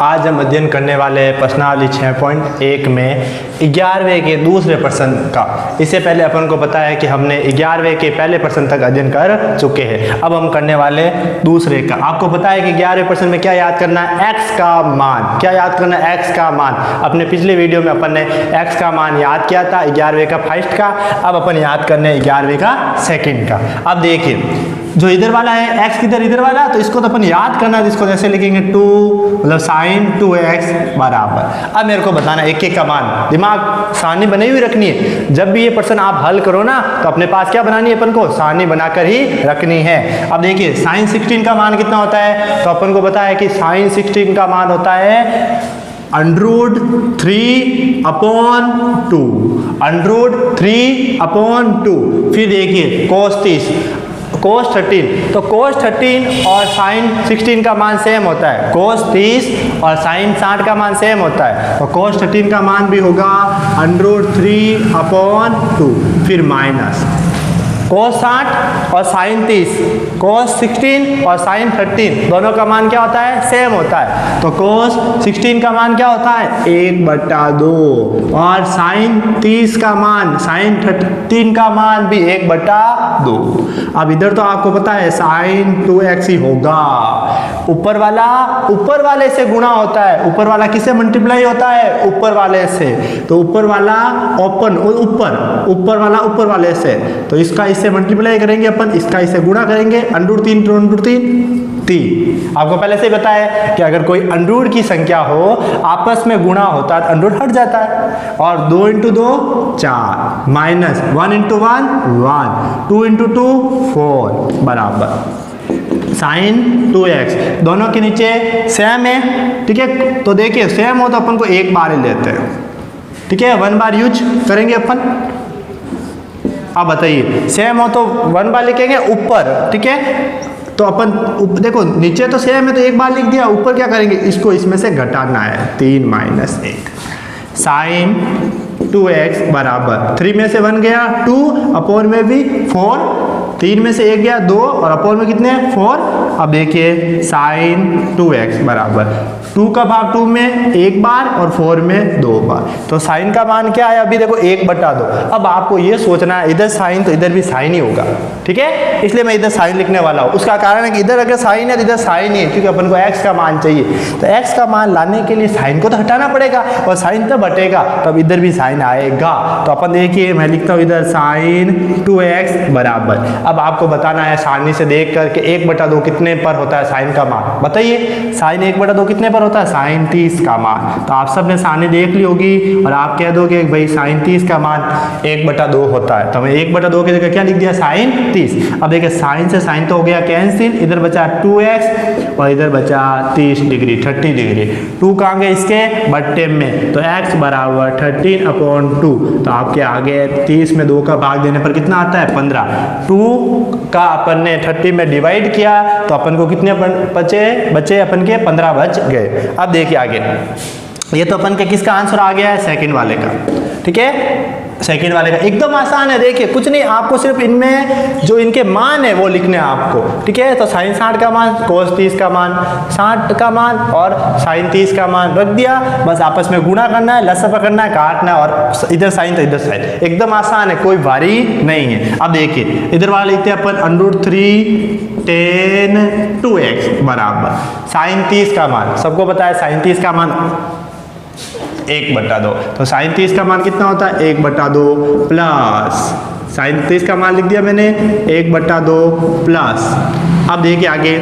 आज हम अध्ययन करने वाले हैं प्रश्नावली 6.1 में 11वें के दूसरे प्रश्न का। इससे पहले अपन को पता है कि हमने 11वें के पहले प्रश्न तक अध्ययन कर चुके हैं। अब हम करने वाले दूसरे का। आपको पता है कि 11वें प्रश्न में क्या याद करना है? x का मान। क्या याद करना है? x का मान। अपने पिछले वीडियो में अपन ने x का मान याद किया था 11वें का फर्स्ट का। अब अपन याद करने 11वें का सेकंड का। अब देखिए जो इधर वाला है x किधर इधर वाला, तो इसको तो अपन याद करना है। इसको जैसे लिखेंगे 2 मतलब sin 2x बराबर। अब मेरे को बताना एक एक का मान, दिमाग सारणी बनी हुई रखनी है। जब भी ये प्रश्न आप हल करो ना तो अपने पास क्या बनानी है? अपन को सारणी बनाकर ही रखनी है। अब देखिए sin 16 का मान कितना होता है? तो अपन को पता है कि sin 16 का मान होता है √3/2। √3/2। फिर देखिए cos 13, तो cos 13 और sin 16 का मान सेम होता है। cos 30 और sin 60 का मान सेम होता है, तो cos 13 का मान भी होगा √3/2। फिर माइनस cos 60 और sin 30, cos 16 और sin 13 दोनों का मान क्या होता है? सेम होता है। तो cos 16 का मान क्या होता है? 1/2 और sin 30 का मान, sin 13 का मान भी 1/2। अब इधर तो आपको पता है sin 2x ही होगा। ऊपर वाले से गुणा होता है। ऊपर वाला किससे मल्टीप्लाई होता है? ऊपर वाले से। तो ऊपर वाला ऊपर वाला ऊपर वाले से, तो इसका इससे मल्टीप्लाई करेंगे अपन, इसका इससे गुणा करेंगे। √3 तो √3। आपको पहले से ही बताया है कि अगर कोई अंडरूट की संख्या हो आपस में गुणा होता है तो अंडरूट हट जाता है। और 2 × 2 4 माइनस 1 × 1 1 2 × 2 4 बराबर sin 2x। दोनों के नीचे सेम है, ठीक है। तो देखिए सेम हो तो अपन को एक बार ही लेते हैं, ठीक है। 1 बार यूज करेंगे अपन। अब बताइए सेम हो तो 1 बार लिखेंगे ऊपर, ठीक है। तो अपन देखो नीचे तो सेम है तो एक बार लिख दिया। ऊपर क्या करेंगे? इसको इसमें से घटाना है। 3 - 1 sin 2x बराबर 3 में से 1 गया 2, अपोन में भी 4, 3 में से 1 गया 2 और अपोन में कितने 4। अब देखिए sin 2x बराबर 2 का भाग 2 में 1 बार और 4 में 2 बार। तो sin का मान क्या है? अभी देखो 1/2। अब आपको ये सोचना है इधर sin तो इधर भी sin ही होगा, ठीक है। इसलिए मैं इधर sin लिखने वाला हूँ। उसका कारण है कि इधर अगर sin है तो इधर sin ही है, क्योंकि अपन को x का मान चाहिए। तो x का मान लाने के लिए sin को तो हटाना पड़ेगा और sin तब हटेगा तब इधर भी sin आएगा। तो अपन देखिए मैं लिखता हूँ इधर sin 2x बराबर। अब आपको बताना है सारणी से देख करके 1/2 कितने पर होता है sin का मान? बताइए sin 1/2 कितने पर होता है? sin 30 का मान। तो आप सब ने सारणी देख ली होगी और आप कह दोगे भाई sin 30 का मान 1/2 होता है। तो मैं 1/2 की जगह क्या लिख दिया? sin 30। अब देखिए sin से sin तो हो गया कैंसिल, इधर बचा 2x और इधर बचा 30 डिग्री 30 डिग्री। 2 कहाँ गए? इसके बट्टे में। तो x बराबर 13/2। तो आपके आगे 30 में 2 का भाग देने पर कितना आता है? 15। 2 का अपन ने 30 में डिवाइड किया तो अपन को कितने बचे अपन के 15 बच गए। अब देखिए आगे, ये तो अपन के किसका आंसर आ गया है? सेकंड वाले का, ठीक है। सेकंड वाले का एकदम आसान है। देखिए कुछ नहीं, आपको सिर्फ इनमें जो इनके मान है वो लिखने हैं आपको, ठीक है। तो sin 60 का मान, cos 30 का मान, 60 का मान और sin 30 का मान रख दिया। बस आपस में गुणा करना है, लसा पकड़ना है, काटना है और इधर sin तो इधर sin। एकदम आसान है, कोई भारी नहीं है। अब देखिए इधर वाला लिखते हैं अपन √3 tan 2x बराबर sin 30 का मान। सबको पता है sin 30 का मान 1/2। तो sin 30 का मान कितना होता है? 1/2 प्लस sin 30 का मान लिख दिया मैंने 1/2 प्लस। अब देखिए आगे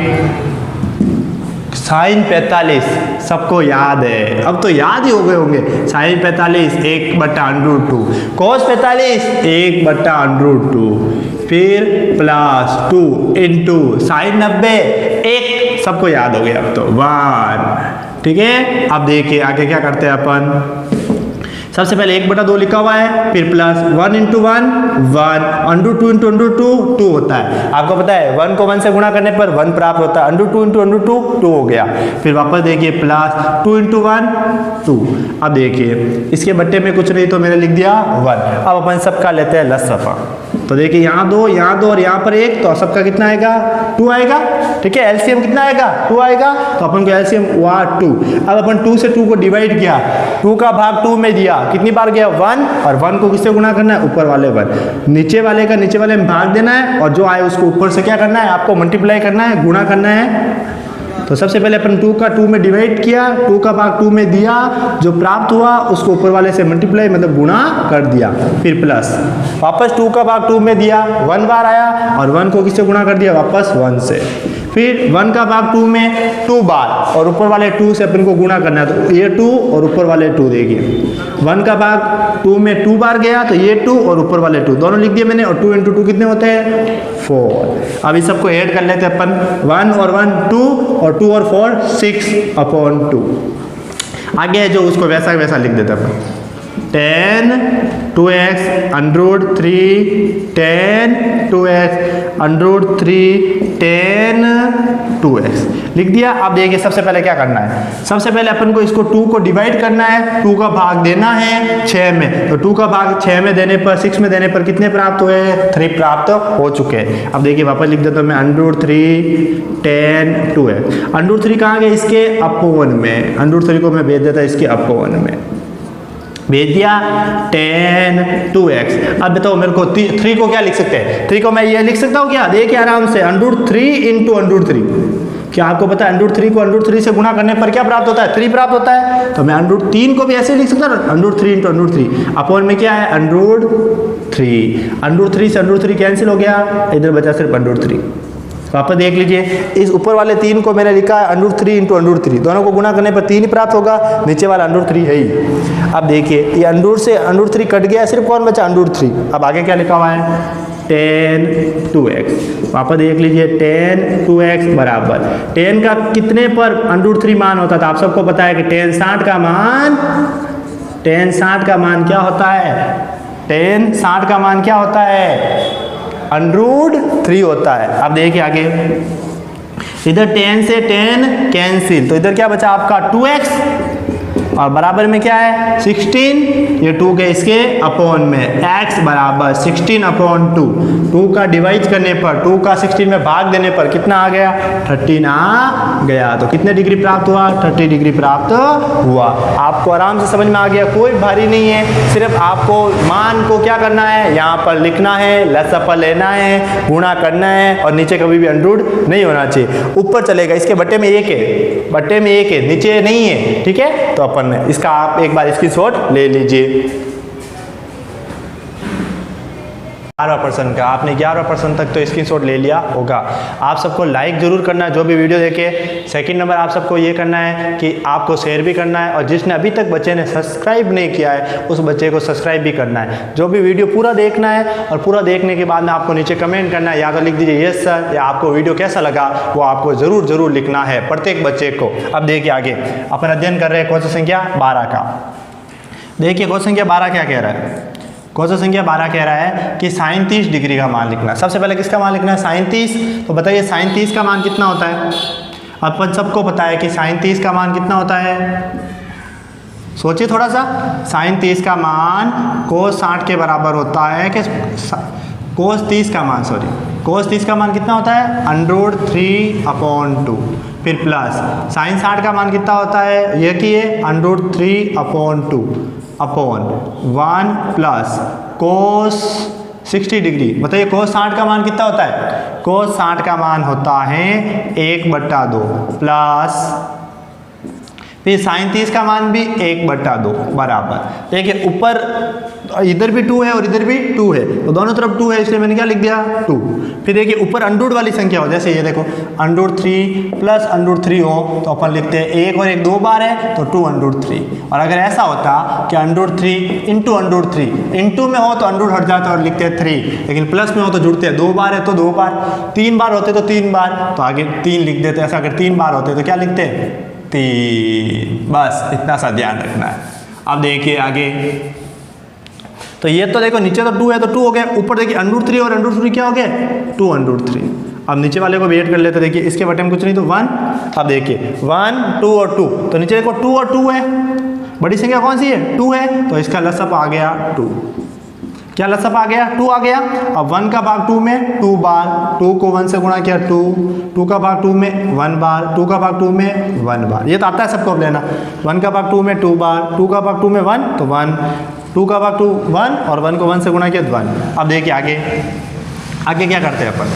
sin 45 सबको याद है, अब तो याद ही हो गए होंगे। sin 45 1/√2, cos 45 1/√2, फिर प्लस 2 इंटू sin 90 1, सबको याद हो गया अब तो 1, ठीक है। अब देखिए आगे क्या करते हैं अपन, सबसे पहले 1/2 लिखा हुआ है, फिर प्लस 1 × 1 1, √2 × √2 2 होता है। आपको पता है 1 को 1 से गुणा करने पर 1 प्राप्त होता है, √2 × √2 2 हो गया। फिर वापस देखिए प्लस 2 × 1 2। अब देखिए इसके बट्टे में कुछ नहीं तो मैंने लिख दिया 1। अब अपन सबका लेते हैं लसफा। तो देखिए यहाँ 2 और यहाँ पर 1, तो सबका कितना आएगा 2 आएगा। ठीक है, एलसीएम कितना आएगा 2 आएगा, तो अपन को एलसीएम हुआ 2। अब अपन 2 से 2 को डिवाइड किया, 2 का भाग 2 में दिया, कितनी बार गया 1, और 1 को किससे गुणा करना है, ऊपर वाले 1, नीचे वाले का नीचे वाले में भाग देना है, और जो आए उसको ऊपर से क्या करना है, आपको मल्टीप्लाई करना है, गुणा करना है। तो सबसे पहले अपन 2 का 2 में डिवाइड किया, 2 का भाग 2 में दिया, जो प्राप्त हुआ उसको ऊपर वाले से मल्टीप्लाई मतलब गुणा कर दिया, फिर प्लस वापस 2 का भाग 2 में दिया, 1 बार आया, और 1 को किससे गुणा कर दिया, वापस 1 से, फिर 1 का भाग 2 में 2 बार, और ऊपर वाले 2 से अपन को गुणा करना है, तो ये 2 और ऊपर वाले 2 देखिए 1 का भाग 2 में 2 बार गया, तो ये 2 और ऊपर वाले 2 दोनों लिख दिए मैंने, और 2 × 2 कितने होते हैं 4। अब इस सबको ऐड कर लेते हैं अपन, 1 और 1 2, और 2 और 4 6/2। आगे है जो उसको वैसा वैसा लिख देते हैं अपन, 10 2x √3 10 2x √3 10 2x लिख दिया। अब देखिए सबसे पहले क्या करना है, सबसे पहले अपन को इसको 2 को डिवाइड करना है, 2 का भाग देना है 6 में, तो 2 का भाग 6 में देने पर 6 में देने पर कितने प्राप्त हुए, 3 प्राप्त हो चुके हैं। अब देखिए वापस लिख देता हूँ मैं, √3 10 2x, √3 कहाँ गए, इसके अपोवन में, √3 को मैं भेज देता इसके अपोवन में, भेज दिया 10 2x। अब बताओ मेरे को 3 को क्या लिख सकते हैं, 3 को मैं ये लिख सकता हूँ क्या, देखिए आराम से, √3 × √3। क्या आपको पता है √3 को √3 से गुणा करने पर क्या प्राप्त होता है, 3 प्राप्त होता है। तो मैं √3 को भी ऐसे लिख सकता हूँ, √3 × √3 अपॉन में क्या है √3 से √3 कैंसिल हो गया, इधर बचा सिर्फ √3। वापस देख लीजिए, इस ऊपर वाले 3 को मैंने लिखा है √3 × √3, दोनों को गुणा करने पर 3 ही प्राप्त होगा, नीचे वाला √3 है ही। अब देखिए ये से √3 कट गया, सिर्फ कौन बचा √3। अब आगे क्या लिखा हुआ है 10 2x। वापस देख लीजिए 10 2x बराबर 10 का कितने पर √3 मान होता था, आप सबको पता है कि 10 60 का मान क्या होता है, 10 60 का मान क्या होता है, √3 होता है। अब देखिए आगे, इधर 10 से 10 कैंसिल, तो इधर क्या बचा आपका 2x, और बराबर में क्या है 16, ये 2 के इसके अपॉन में, x बराबर 16/2। 2 का डिवाइड करने पर, 2 का 16 में भाग देने पर कितना आ गया, 13 आ गया। तो कितने डिग्री प्राप्त हुआ, 30 डिग्री प्राप्त हुआ। आपको आराम से समझ में आ गया, कोई भारी नहीं है, सिर्फ आपको मान को क्या करना है, यहाँ पर लिखना है, लसफा लेना है, गुणा करना है, और नीचे कभी भी अंडरूट नहीं होना चाहिए, ऊपर चलेगा। इसके बट्टे में 1 है, बट्टे में 1 है, नीचे नहीं है, ठीक है। तो अपन इसका आप एक बार स्क्रीनशॉट ले लीजिए। 11% का, आपने 11% तक तो स्क्रीनशॉट ले लिया होगा। आप सबको लाइक जरूर करना है जो भी वीडियो देखे। सेकंड नंबर आप सबको ये करना है कि आपको शेयर भी करना है, और जिसने अभी तक बच्चे ने सब्सक्राइब नहीं किया है उस बच्चे को सब्सक्राइब भी करना है। जो भी वीडियो पूरा देखना है, और पूरा देखने के बाद में आपको नीचे कमेंट करना है, या तो लिख दीजिए यस सर, या आपको वीडियो कैसा लगा वो आपको जरूर लिखना है, प्रत्येक बच्चे को। अब देखिए आगे अपन अध्ययन कर रहे हैं क्वेश्चन संख्या 12 का। देखिए क्वेश्चन संख्या 12 क्या कह रहा है, क्वेश्चन संख्या 12 कह रहा है कि sin 30 डिग्री का मान लिखना। सबसे पहले किसका मान लिखना है, sin 30। तो बताइए sin 30 का मान कितना होता है, अपन सबको पता है कि sin 30 का मान कितना होता है, सोचिए थोड़ा सा। sin 30 का मान cos 60 के बराबर होता है कि cos 30 का मान, cos 30 का मान कितना होता है, √3/2, फिर प्लस sin 60 का मान कितना होता है, ये कि √3/2 अपॉन 1 प्लस cos 60 डिग्री। बताइए cos 60 का मान कितना होता है, cos 60 का मान होता है 1/2 प्लस फिर sin 30 का मान भी 1/2 बराबर। देखिए ऊपर इधर भी 2 है और इधर भी 2 है, तो दोनों तरफ 2 है, इसलिए मैंने क्या लिख दिया 2। फिर देखिए ऊपर अंडरूट वाली संख्या हो, जैसे ये देखो √3 प्लस √3 हो तो अपन लिखते हैं 1 और 1 2 बार है तो 2√3। और अगर ऐसा होता कि √3 इंटू √3, इंटू में हो तो अंडरूट हट जाता और लिखते हैं 3, लेकिन प्लस में हो तो जुड़ते हैं, 2 बार है तो 2 बार, 3 बार होते तो 3 बार, तो आगे 3 लिख देते। ऐसा अगर 3 बार होते तो क्या लिखते हैं 3, बस इतना सा ध्यान रखना है। अब देखिए आगे, तो ये तो देखो नीचे तो 2 है तो 2 हो गया, ऊपर देखिए √3 और √3 क्या हो गया 2√3। अब नीचे वाले को वेट कर लेते, देखिए इसके बटे में कुछ नहीं तो 1। अब देखिए 1 2 और 2, तो नीचे देखो 2 और 2 है, बड़ी संख्या कौन सी है 2 है, तो इसका लसअप आ गया 2। क्या लसअप आ गया 2 आ गया। अब 1 का भाग 2 में 2 बार, 2 को 1 से गुणा किया 2, 2 का भाग 2 में 1 बार, 2 का भाग 2 में 1 बार, ये तो आता है सबको लेना। 1 का भाग 2 में 2 बार, 2 का भाग 2 में 1 तो 1, 2 का भाग 2 1 और 1 को 1 से गुणा किया 1। अब देखिए आगे आगे क्या करते हैं अपन,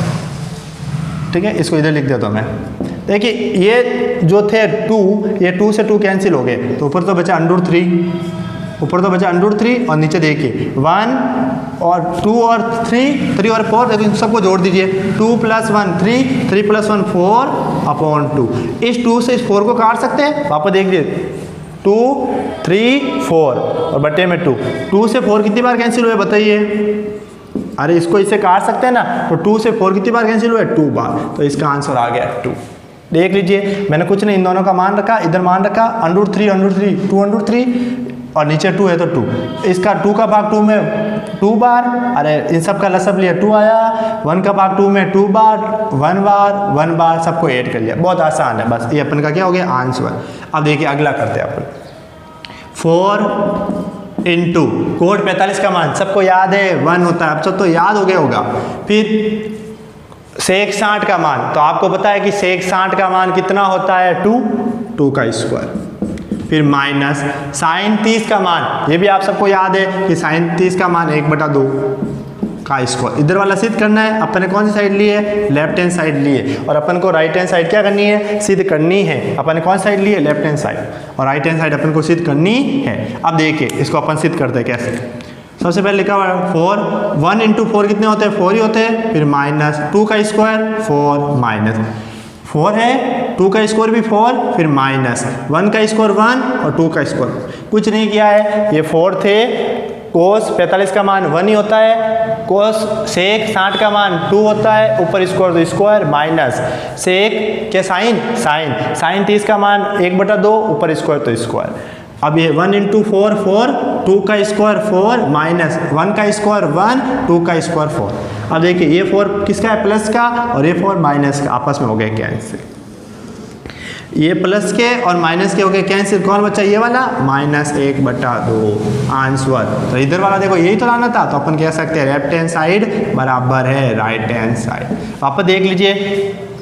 ठीक है, इसको इधर लिख देता हूँ मैं। देखिए ये जो थे 2, ये 2 से 2 कैंसिल हो गए, तो ऊपर तो बचा √3, ऊपर तो बचा √3 और नीचे देखिए 1 और 2 और 3 और 4, लेकिन सबको जोड़ दीजिए 2 + 1 3, 3 + 1 4/2। इस 2 से इस 4 को काट सकते हैं, वापस देख लीजिए 2 3 4 और बटे में 2, 2 से 4 कितनी बार कैंसिल हुए बताइए, अरे इसको इससे काट सकते हैं ना, तो 2 से 4 कितनी बार कैंसिल हुए 2 बार, तो इसका आंसर आ गया 2। देख लीजिए मैंने कुछ नहीं, इन दोनों का मान रखा, इधर मान रखा √3 2√3 और नीचे 2 है तो 2, इसका 2 का भाग 2 में 2 बार, अरे इन सब का लसअप लिया 2 आया, 1 का भाग 2 में 2 बार 1 बार सबको ऐड कर लिया, बहुत आसान है, बस ये अपन का क्या हो गया आंसर। अब देखिए अगला करते हैं अपन, 4 × कोड 45 का मान सबको याद है 1 होता है, अब सब तो याद हो गया होगा। फिर sec 60 का मान, तो आपको पता है कि sec 60 का मान कितना होता है 2 का स्क्वायर। फिर माइनस sin 30 का मान, ये भी आप सबको याद है कि sin 30 का मान 1/2 का स्क्वायर। इधर वाला सिद्ध करना है, अपन ने कौन सी साइड ली है लेफ्ट हैंड साइड ली है, और अपन को राइट हैंड साइड क्या करनी है सिद्ध करनी है। अपन ने कौन सी साइड ली है लेफ्ट हैंड साइड, और राइट हैंड साइड अपन को सिद्ध करनी है। अब देखिए इसको अपन सिद्ध करते हैं कैसे। सबसे पहले लिखा हुआ है 4, 1 × 4 कितने होते हैं 4 ही होते हैं, फिर माइनस 2 का स्क्वायर 4 माइनस 4 है, 2 का स्क्वायर भी 4, फिर माइनस 1 का स्क्वायर 1 और 2 का स्क्वायर, कुछ नहीं किया है, ये 4 थे। कोस 45 का मान 1 ही होता है, कोस सेक 60 का मान 2 होता है, ऊपर स्क्वायर तो स्क्वायर, माइनस सेक के साइन 30 का मान 1/2, ऊपर स्क्वायर तो स्क्वायर। अब ये 1 × 4 4, 2 का स्क्वायर 4 माइनस 1 का स्क्वायर 1, 2 का स्क्वायर 4। अब देखिए ये 4 किसका है प्लस का, और ये 4 माइनस का, आपस में हो गए कैंसिल। ये प्लस के और माइनस के हो गए कैंसिल, कौन बचा ये वाला -1/2 आंसर। तो इधर वाला देखो यही तो लाना था, तो अपन कह सकते हैं लेफ्ट हैंड साइड बराबर है राइट हैंड साइड। आप देख लीजिए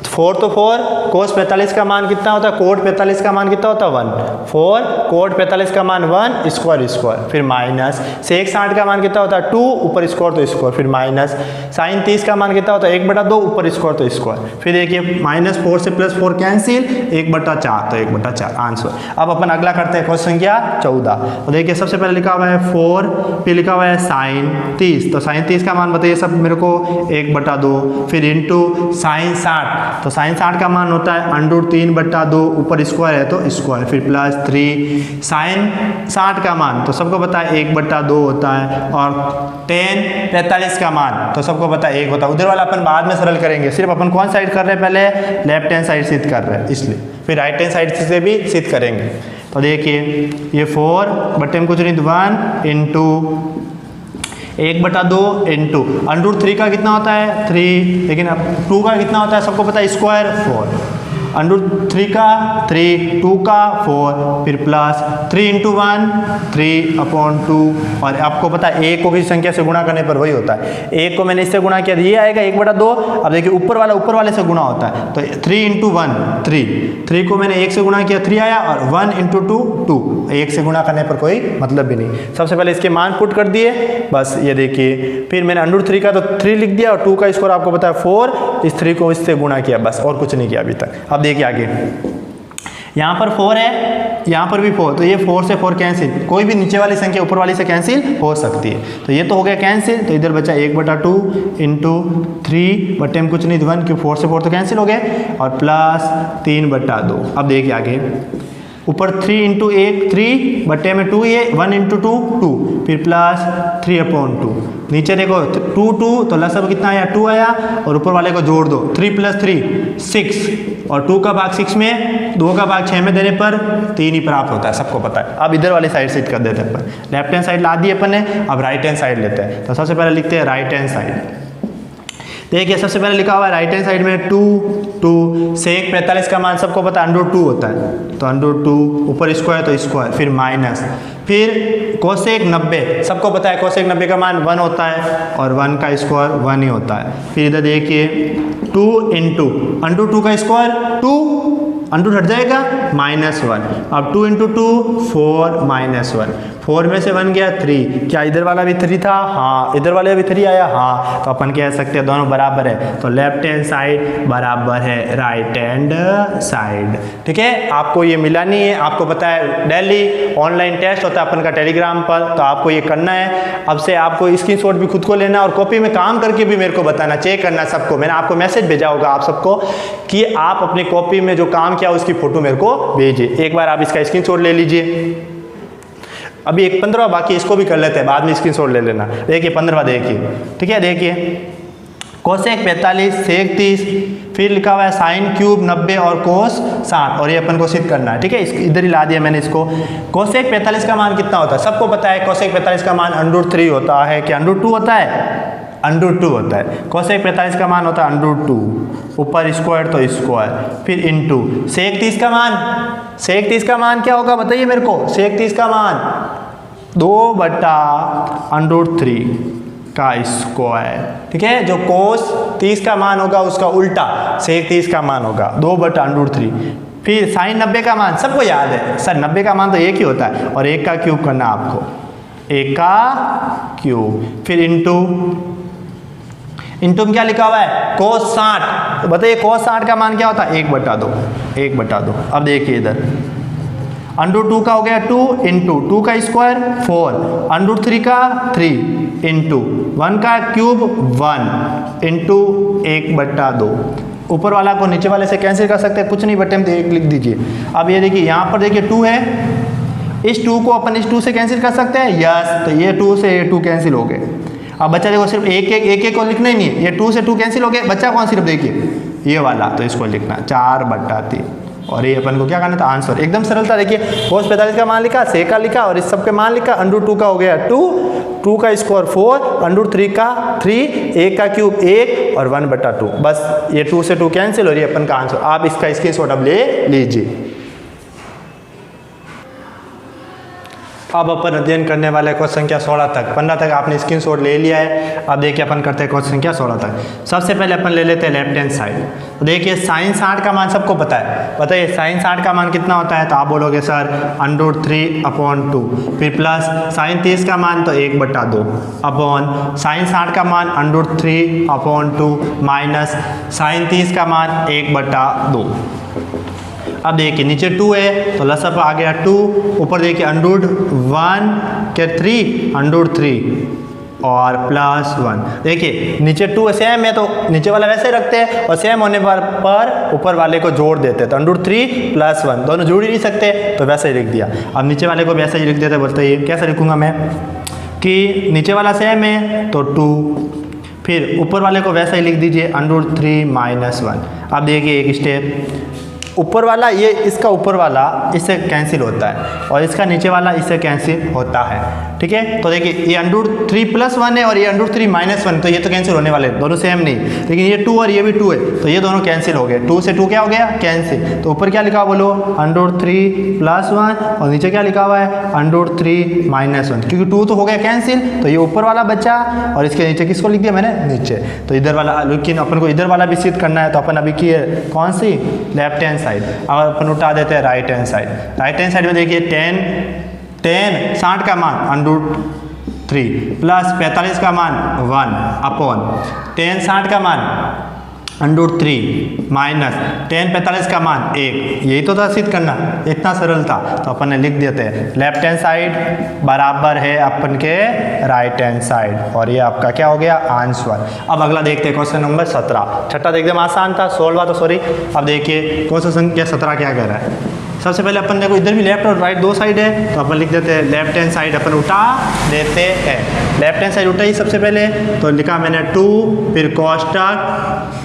4 तो 4, कोस 45 का मान कितना होता है, कोड 45 का मान कितना होता है 1, 4 कोड 45 का मान 1 स्क्वायर, फिर माइनस सेक 60 का मान कितना होता है 2, ऊपर स्क्वायर तो स्क्वायर, फिर माइनस sin 30 का मान कितना होता है 1/2, ऊपर स्क्वायर तो स्क्वायर, फिर देखिए -4 से +4 कैंसिल 1/4 तो 1/4 आंसर। अब अपन अगला करते हैं क्वेश्चन संख्या 14। तो देखिए सबसे पहले लिखा हुआ है 4, फिर लिखा हुआ है sin 30, तो sin 30 का मान बताइए सब मेरे को 1/2, फिर इंटू sin 60, तो sin 60 का मान होता है √3/2, ऊपर स्क्वायर है तो स्क्वायर, फिर +3 sin 60 का मान तो सबको पता है 1/2 होता है, और tan 45 का मान तो सबको पता है 1 होता है। उधर वाला अपन बाद में सरल करेंगे, सिर्फ अपन कौन साइड कर रहे हैं पहले लेफ्ट हैंड साइड सिद्ध कर रहे हैं इसलिए, फिर राइट हैंड साइड से भी सिद्ध करेंगे। तो देखिए ये 4 बटे में कुछ नहीं 1 इंटू 1/2 इंटू √3 का कितना होता है 3, लेकिन अब 2 का कितना होता है सबको पता है स्क्वायर 4, √3 का 3, 2 का 4, फिर प्लस 3 × 1 3/2, और आपको पता है एक को किसी संख्या से गुणा करने पर वही होता है, एक को मैंने इससे गुणा किया ये आएगा 1/2। अब देखिए ऊपर वाला ऊपर वाले से गुणा होता है, तो 3 × 1 3 को मैंने 1 से गुणा किया 3 आया, और 1 × 2 2, 1 से गुणा करने पर कोई मतलब भी नहीं। सबसे पहले इसके मान पुट कर दिए, बस ये देखिए, फिर मैंने √3 का तो 3 लिख दिया, और 2 का स्क्वायर आपको पता है 4, इस 3 को इससे गुणा किया, बस और कुछ नहीं किया अभी तक। अब देखिए आगे यहाँ पर 4 है, यहाँ पर भी 4, तो ये 4 से 4 कैंसिल, कोई भी नीचे वाली संख्या ऊपर वाली से कैंसिल हो सकती है, तो ये तो हो गया कैंसिल, तो इधर बचा 1/2 इंटू 3 बटे में कुछ नहीं 1, क्यों 4 से 4 तो कैंसिल हो गए, और +3/2। अब देखिए आगे ऊपर 3 इंटू 1 3 बट्टे में 2 ये 1 इंटू 2 2 फिर प्लस 3/2 नीचे देखो 2 2 तो लसब कितना आया 2 आया और ऊपर वाले को जोड़ दो 3 + 3 6 और 2 का भाग 6 में 2 का भाग 6 में देने पर 3 ही प्राप्त होता है, सबको पता है। अब इधर वाली साइड से कर देते हैं अपन, लेफ्ट हैंड साइड ला दी अपन ने, अब राइट हैंड साइड लेते हैं। तो सबसे पहले लिखते हैं राइट हैंड साइड। देखिए सबसे पहले लिखा हुआ है राइट हैंड साइड में 2 2 सेक 45 का मान सबको पता है √2 होता है, तो √2 ऊपर स्क्वायर तो स्क्वायर फिर माइनस, फिर कोसेक 90 सबको पता है कोसेक 90 का मान 1 होता है और 1 का स्क्वायर 1 ही होता है। फिर इधर देखिए 2 इंटू √2 का स्क्वायर 2 अंडर हट जाएगा -1, अब 2 इंटू 2 4 -1 4 में से 1 गया 3, क्या इधर वाला भी 3 था? हाँ। इधर वाले भी 3 आया? हाँ। तो अपन कह सकते हैं दोनों बराबर है, तो लेफ्ट हैंड साइड बराबर है राइट हैंड साइड। ठीक है, आपको ये मिला नहीं है, आपको पता है डेली ऑनलाइन टेस्ट होता है अपन का टेलीग्राम पर, तो आपको ये करना है। अब से आपको स्क्रीनशॉट भी खुद को लेना और कॉपी में काम करके भी मेरे को बताना, चेक करना सबको। मैंने आपको मैसेज भेजा होगा आप सबको कि आप अपनी कॉपी में जो काम किया उसकी फोटो मेरे को भेजिए। एक बार आप इसका स्क्रीनशॉट ले लीजिए। अभी एक 15वां बाकी, इसको भी कर लेते हैं, बाद में स्क्रीनशॉट ले लेना। देखिए 15वां देखिए, ठीक है। देखिए कोसेक 45 सेक 30, फिर लिखा हुआ है साइन क्यूब 90 और कोस 60, और ये अपन को सिद्ध करना है। ठीक है, इधर ही ला दिया मैंने इसको। कोसेक 45 का मान कितना होता है? सबको पता है कोसेक 45 का मान √3 होता है। क्या √2 होता है? √2 होता है। कोसेक 45 का मान होता है √2, ऊपर स्क्वायर तो स्क्वायर, फिर इंटू सेक 30 का मान, सेक 30 का मान क्या होगा बताइए मेरे को? सेक 30 का मान 2/√3 का स्क्वायर। ठीक है, जो कोस 30 का मान होगा उसका उल्टा सेक 30 का मान होगा 2/√3। फिर साइन 90 का मान सबको याद है सर, 90 का मान तो 1 ही होता है और 1 का क्यूब करना आपको, 1 का क्यूब, फिर इंटू में क्या लिखा हुआ है? कोस 60। बताइए कोस 60 का मान क्या होता है? 1/2 1/2। अब देखिए इधर √2 का हो गया 2 इंटू 2 का स्क्वायर 4, √3 का 3 इंटू 1 का क्यूब 1 इंटू 1/2। ऊपर वाला को नीचे वाले से कैंसिल कर सकते हैं, कुछ नहीं बटे में 1 लिख दीजिए। अब ये देखिए यहाँ पर देखिए 2 है, इस 2 को अपन इस 2 से कैंसिल कर सकते हैं, यस। तो ये 2 से ये 2 कैंसिल हो गए। अब बच्चा देखो सिर्फ एक को लिखना ही नहीं है, ये 2 से 2 कैंसिल हो गए। बच्चा कौन सिर्फ देखिए ये वाला, तो इसको लिखना 4/3 और ये अपन को क्या करना था? आंसर। एकदम सरल था। देखिए कोस 45 का मान लिखा, सेक का लिखा और इस सब के मान लिखा। √2 का हो गया 2, 2 का स्क्वायर 4, √3 का 3, 1 का क्यूब 1 और 1/2। बस ये 2 से 2 कैंसिल और ये अपन का आंसर। आप इसका स्क्रीनशॉट अब ले लीजिए। अब अपन अध्ययन करने वाले क्वेश्चन संख्या 16 तक, 15 तक आपने स्क्रीनशॉट ले लिया है। अब देखिए अपन करते हैं क्वेश्चन संख्या 16 तक। सबसे पहले अपन ले लेते हैं लेफ्ट हैंड साइड। तो देखिए साइन 60 का मान सबको पता है, बताइए साइन 60 का मान कितना होता है? तो आप बोलोगे सर √3/2, फिर प्लस साइन 30 का मान तो 1/2 अपॉन साइन 60 का मान √3/2 माइनस साइन 30 का मान 1/2। अब देखिए नीचे 2 है तो लसअप आ गया 2, ऊपर देखिए √1 के 3 √3 और प्लस 1। देखिए नीचे 2 सेम है तो नीचे वाला वैसे रखते हैं और सेम होने पर ऊपर वाले को जोड़ देते हैं, तो √3 + 1 दोनों जोड़ ही नहीं सकते तो वैसे ही लिख दिया। अब नीचे वाले को भी ऐसे ही लिख देते, बोलते ये कैसे लिखूंगा मैं कि नीचे वाला सेम है तो 2, फिर ऊपर वाले को वैसे ही लिख दीजिए √3 - 1। अब देखिए एक स्टेप, ऊपर वाला ये इसका ऊपर वाला इससे कैंसिल होता है और इसका नीचे वाला इससे कैंसिल होता है। ठीक है, तो देखिए ये √3 + 1 है और ये √3 - 1, तो ये तो कैंसिल होने वाले, दोनों सेम नहीं। लेकिन ये 2 और ये भी 2 है तो ये दोनों कैंसिल हो गए। 2 से 2 क्या हो गया? कैंसिल। तो ऊपर क्या लिखा बोलो √3 + 1 और नीचे क्या लिखा हुआ है √3 - 1, क्योंकि 2 तो हो गया कैंसिल तो ये ऊपर वाला बचा और इसके नीचे किसको लिख दिया मैंने? नीचे। तो इधर वाला, लेकिन अपन को इधर वाला भी सिद्ध करना है तो अपन अभी की कौन सी? Left hand side. अब अपन उठा देते हैं right hand side. Right hand side में देखिए 10 60 का मान √3 प्लस 45 का मान 1 अपॉन 10 60 का मान √3 माइनस 10 45 का मान 1। यही तो था सिद्ध करना, इतना सरल था तो अपन ने लिख देते हैं लेफ्ट हैंड साइड बराबर है अपन के राइट हैंड साइड और ये आपका क्या हो गया? आंसर। अब अगला देखते हैं क्वेश्चन नंबर 17। छठा तो एकदम आसान था, 16वां तो सॉरी। अब देखिए क्वेश्चन संख्या 17 क्या कह रहा है? सबसे पहले अपन देखो इधर भी लेफ्ट और राइट दो साइड है, तो अपन लिख देते हैं लेफ्ट हैंड साइड अपन उठा देते हैं। लेफ्ट हैंड साइड उठाई सबसे पहले, तो लिखा मैंने 2, फिर कोष्टक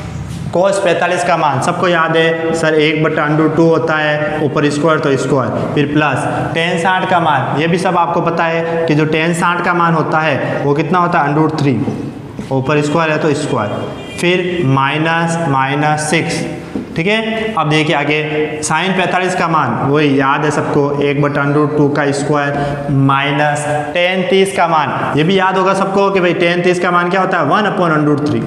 cos 45 का मान सबको याद है सर 1/√2 होता है, ऊपर स्क्वायर तो स्क्वायर, फिर प्लस tan 60 का मान, ये भी सब आपको पता है कि जो tan 60 का मान होता है वो कितना होता है √3, ऊपर स्क्वायर है तो स्क्वायर, फिर -6, ठीक है। अब देखिए आगे sin 45 का मान वही याद है सबको 1/√2 का स्क्वायर माइनस tan 30 का मान, ये भी याद होगा सबको कि भाई tan 30 का मान क्या होता है 1/√3,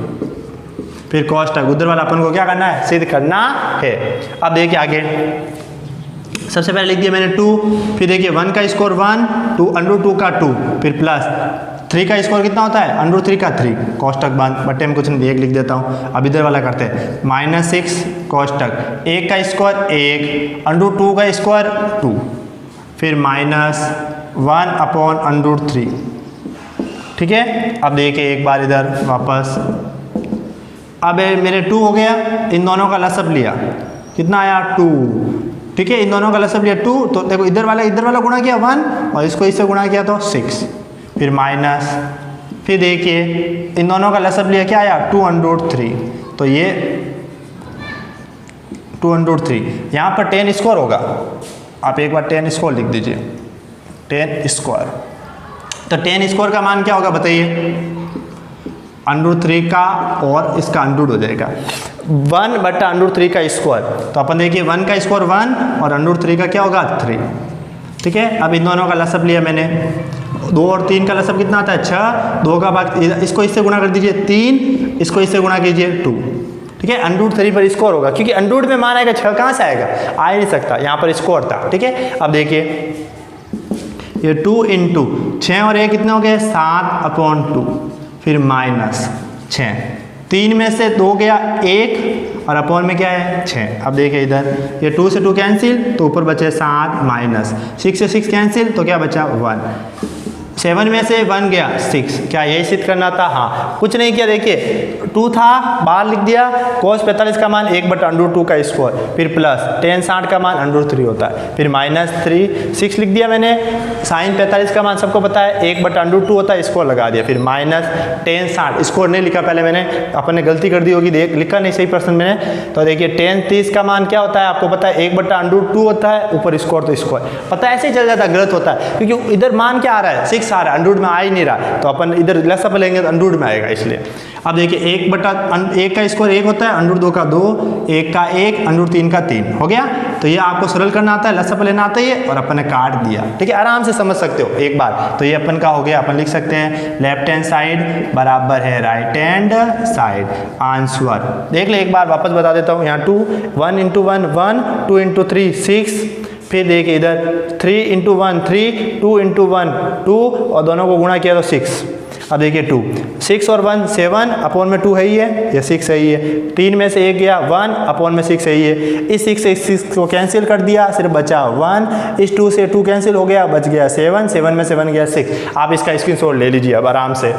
फिर कोष्टक उधर वाला अपन को क्या करना है सिद्ध करना है। अब देखिए आगे सबसे पहले लिख दिया मैंने 2, फिर देखिए 1 का स्कोर 1, 2 √2 का 2, फिर प्लस 3 का स्कोर कितना होता है √3 का 3, कोष्टक बंद, बट्टे में कुछ नहीं 1 लिख देता हूँ। अब इधर वाला करते हैं -6 कोष्टक 1 का स्कोर 1, √2 का स्कोर 2, फिर -1/√3, ठीक है। अब देखिए एक बार इधर वापस, अब मेरे 2 हो गया, इन दोनों का लसअप लिया कितना आया 2, ठीक है। इन दोनों का लसअप लिया 2, तो देखो इधर वाला गुणा किया 1 और इसको इससे गुणा किया तो 6, फिर माइनस, फिर देखिए इन दोनों का लसअप लिया क्या आया 2√3, तो ये 2√3, यहाँ पर tan स्क्वायर होगा, आप एक बार tan स्क्वायर लिख दीजिए, tan स्क्वायर, तो tan स्क्वायर का मान क्या होगा बताइए √3 का और इसका √ हो जाएगा 1/√3 का स्क्वायर, तो अपन देखिए 1 का स्क्वायर 1 और √3 का क्या होगा 3, ठीक है। अब इन दोनों का लसअप लिया मैंने, 2 और 3 का लसअप कितना आता है 6, 2 का भाग इसको इससे गुणा कर दीजिए 3, इसको इससे गुणा कीजिए 2, ठीक है। √3 पर स्क्वायर होगा क्योंकि √ में मान आएगा 6 कहाँ से आएगा, आ ही नहीं सकता, यहाँ पर स्क्वायर था, ठीक है। अब देखिए ये 2 × 6 और 1 कितने हो गए 7/2, फिर -6, 3 में से 2 गया 1 और अपॉन में क्या है 6। अब देखिए इधर ये 2 से 2 कैंसिल, तो ऊपर बचे 7 माइनस 6 से 6 कैंसिल, तो क्या बचा 1, 7 में से 1 गया 6, क्या यही सिद्ध करना था, हाँ कुछ नहीं किया। देखिए 2 था बाहर लिख दिया, cos 45 का मान 1/√2 का स्क्वायर, फिर प्लस tan 60 का मान √3 होता है, फिर -3, 6 लिख दिया मैंने, sin 45 का मान सबको पता है 1/√2 होता है, स्क्वायर लगा दिया, फिर माइनस tan 60, स्क्वायर नहीं लिखा पहले मैंने, अपन ने गलती कर दी होगी, देख लिखा नहीं सही पर्सन मैंने, तो देखिए tan 30 का मान क्या होता है आपको पता है 1/√2 होता है, ऊपर स्क्वायर तो स्क्वायर, पता है ऐसे ही चल जाता है, गलत होता है क्योंकि इधर मान क्या आ रहा है 6 आ रहा है, √ में आ ही नहीं रहा, तो अपन इधर लसअप लेंगे तो √ में आएगा इसलिए। अब देखिए 1 का स्क्वायर 1 होता है, √ 2 का 2, 1 का 1, √3 का 3 हो गया, तो ये आपको सरल करना आता है, लसअप लेना आता है और अपन ने काट दिया, ठीक है, आराम से समझ सकते हो एक बार। तो ये अपन का हो गया, अपन लिख सकते हैं लेफ्ट हैंड साइड बराबर है राइट हैंड साइड, आंसर देख ले एक बार, वापस बता देता हूँ, यहाँ 2, 1 × 1 1, 2 × 3 6, फिर देखिए इधर 3 × 1 3, 2 × 1 2 और दोनों को गुणा किया तो 6। अब देखिए 2, 6 और 1 7, अपॉन में 2 है ही है, ये 6 है ही है, 3 में से 1 गया 1, अपॉन में 6 है ही है, इस 6 से 6 को कैंसिल कर दिया, सिर्फ बचा 1, इस 2 से 2 कैंसिल हो गया, बच गया 7, 7 में से 1 गया 6। आप इसका स्क्रीनशॉट ले लीजिए अब आराम से।